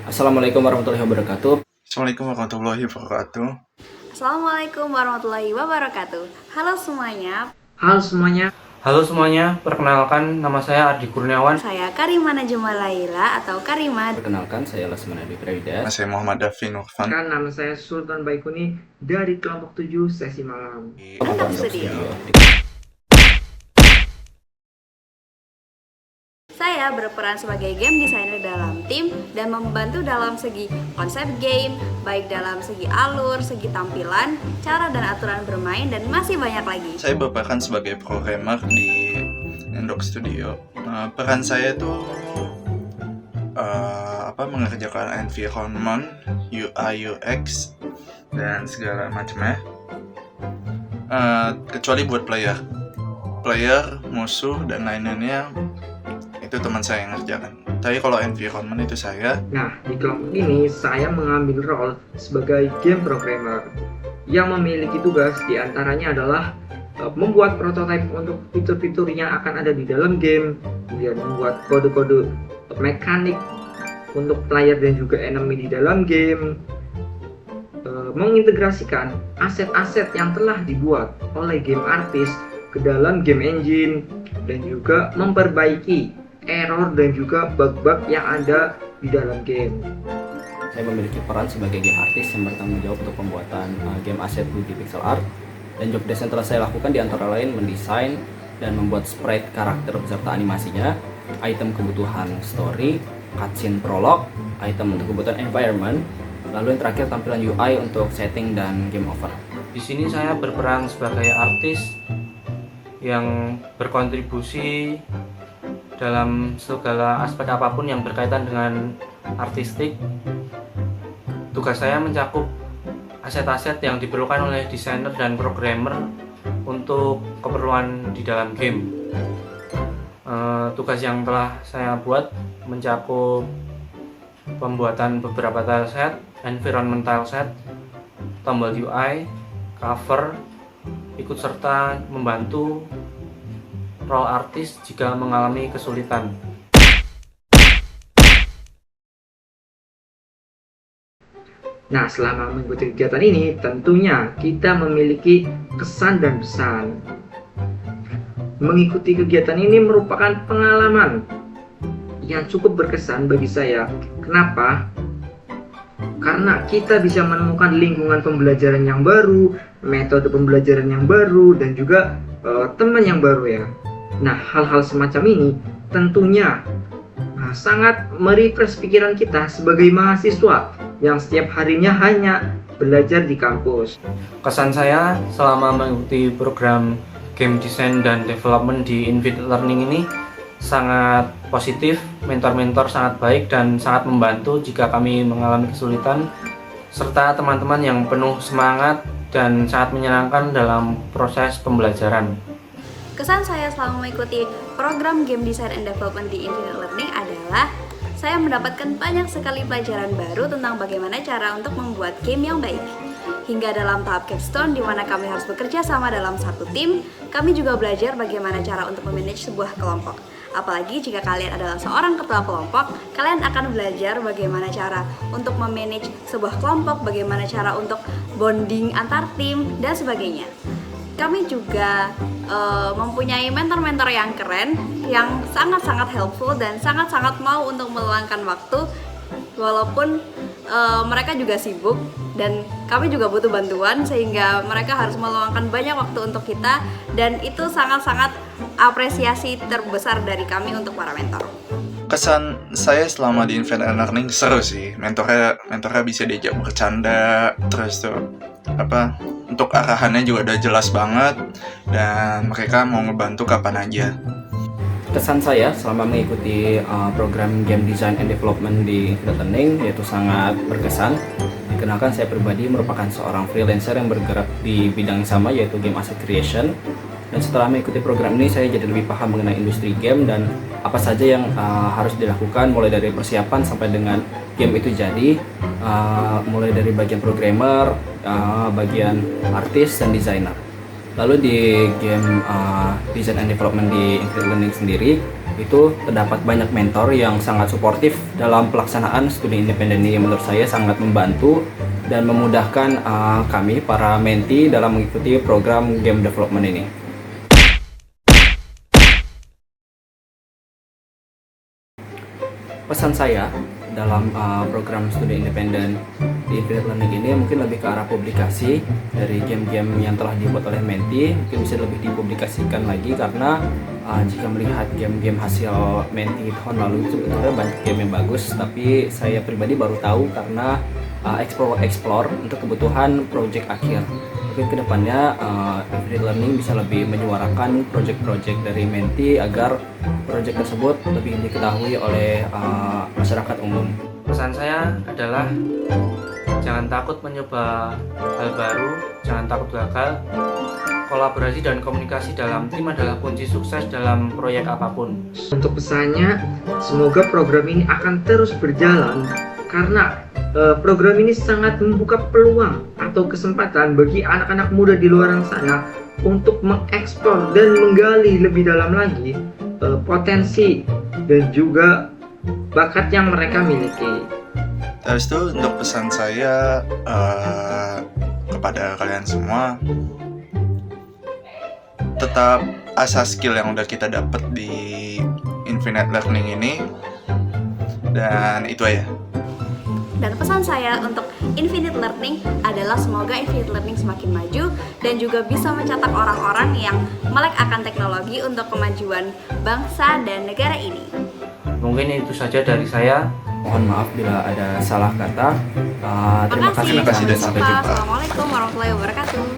Assalamualaikum warahmatullahi wabarakatuh. Assalamualaikum warahmatullahi wabarakatuh. Assalamualaikum warahmatullahi wabarakatuh. Halo semuanya, Halo semuanya, Halo semuanya, perkenalkan nama saya Ardi Kurniawan. saya Karima Najma Laila atau Karima. Perkenalkan, saya Lesmana Dwi Prawidas. Saya Muhammad Dafi Nurfan. nama saya Sultan Baikuni dari kelompok 7 sesi malam. Mantap studio. Saya berperan sebagai game designer dalam tim dan membantu dalam segi konsep game, baik dalam segi alur, segi tampilan, cara dan aturan bermain, dan masih banyak lagi. Saya berperan sebagai programmer di Endok Studio. Peran saya itu mengerjakan environment, UI, UX, dan segala macamnya. Kecuali buat player, musuh, dan lain-lainnya itu teman saya yang ngerjakan. Tapi kalau environment itu saya. Nah, di kelompok ini saya mengambil role sebagai game programmer yang memiliki tugas diantaranya adalah membuat prototipe untuk fitur-fitur yang akan ada di dalam game, kemudian membuat kode-kode mekanik untuk player dan juga enemy di dalam game, mengintegrasikan aset-aset yang telah dibuat oleh game artist ke dalam game engine, dan juga memperbaiki error dan juga bug-bug yang ada di dalam game. Saya memiliki peran sebagai game artist yang bertanggung jawab untuk pembuatan game aset 2D pixel art. Dan job desk yang telah saya lakukan di antara lain mendesain dan membuat sprite karakter beserta animasinya, item kebutuhan story, cutscene prolog, item untuk kebutuhan environment, lalu yang terakhir tampilan UI untuk setting dan game over. Di sini saya berperan sebagai artis yang berkontribusi dalam segala aspek apapun yang berkaitan dengan artistik. Tugas saya mencakup aset-aset yang diperlukan oleh desainer dan programmer untuk keperluan di dalam game. Tugas yang telah saya buat mencakup pembuatan beberapa tileset, environment tileset, tombol UI, cover, ikut serta membantu role artis jika mengalami kesulitan. Nah, selama mengikuti kegiatan ini, tentunya kita memiliki kesan dan pesan. Mengikuti kegiatan ini merupakan pengalaman yang cukup berkesan bagi saya. Kenapa? Karena kita bisa menemukan lingkungan pembelajaran yang baru, metode pembelajaran yang baru, dan juga teman yang baru ya. Nah, hal-hal semacam ini tentunya sangat merefresh pikiran kita sebagai mahasiswa yang setiap harinya hanya belajar di kampus. Kesan saya selama mengikuti program game design dan development di Invid Learning ini sangat positif, mentor-mentor sangat baik dan sangat membantu jika kami mengalami kesulitan, serta teman-teman yang penuh semangat dan sangat menyenangkan dalam proses pembelajaran. Kesan saya selama mengikuti program Game Design and Development di Infinite Learning adalah saya mendapatkan banyak sekali pelajaran baru tentang bagaimana cara untuk membuat game yang baik. Hingga dalam tahap capstone di mana kami harus bekerja sama dalam satu tim, kami juga belajar bagaimana cara untuk memanage sebuah kelompok. Apalagi jika kalian adalah seorang ketua kelompok, kalian akan belajar bagaimana cara untuk memanage sebuah kelompok, bagaimana cara untuk bonding antar tim, dan sebagainya. Kami juga mempunyai mentor-mentor yang keren, yang sangat-sangat helpful dan sangat-sangat mau untuk meluangkan waktu, walaupun mereka juga sibuk dan kami juga butuh bantuan, sehingga mereka harus meluangkan banyak waktu untuk kita, dan itu sangat-sangat apresiasi terbesar dari kami untuk para mentor. Kesan saya selama di Infinite Learning seru sih. Mentornya bisa diajak bercanda, terus tuh untuk arahannya juga udah jelas banget, dan mereka mau ngebantu kapan aja. Kesan saya selama mengikuti program Game Design and Development di Infinite Learning yaitu sangat berkesan. Dikarenakan saya pribadi merupakan seorang freelancer yang bergerak di bidang yang sama, yaitu game asset creation. Dan setelah mengikuti program ini, saya jadi lebih paham mengenai industri game dan apa saja yang harus dilakukan, mulai dari persiapan sampai dengan game itu jadi, mulai dari bagian programmer, bagian artis dan desainer. Lalu di game Design and Development di Infinite Learning sendiri itu terdapat banyak mentor yang sangat suportif dalam pelaksanaan studi independen ini. Menurut saya sangat membantu dan memudahkan kami para mentee dalam mengikuti program game development ini. Pesan saya dalam program studi independen di Infinite Learning ini mungkin lebih ke arah publikasi dari game-game yang telah dibuat oleh mentee, mungkin bisa lebih dipublikasikan lagi, karena jika melihat game-game hasil mentee tahun lalu itu sebetulnya banyak game yang bagus, tapi saya pribadi baru tahu karena explore untuk kebutuhan project akhir. Mungkin kedepannya Infinite Learning bisa lebih menyuarakan project-project dari mentee agar project tersebut lebih diketahui oleh masyarakat umum. Pesan saya adalah jangan takut mencoba hal baru, jangan takut gagal. Kolaborasi dan komunikasi dalam tim adalah kunci sukses dalam proyek apapun. Untuk pesannya, semoga program ini akan terus berjalan karena program ini sangat membuka peluang atau kesempatan bagi anak-anak muda di luar sana untuk mengeksplor dan menggali lebih dalam lagi potensi dan juga bakat yang mereka miliki. Terus itu untuk pesan saya kepada kalian semua, tetap asah skill yang udah kita dapat di Infinite Learning ini, dan itu aja. Dan pesan saya untuk Infinite Learning adalah semoga Infinite Learning semakin maju dan juga bisa mencetak orang-orang yang melek akan teknologi untuk kemajuan bangsa dan negara ini. Mungkin itu saja dari saya. Mohon maaf bila ada salah kata. Terima kasih Terima kasih dan sampai jumpa. Assalamualaikum warahmatullahi wabarakatuh.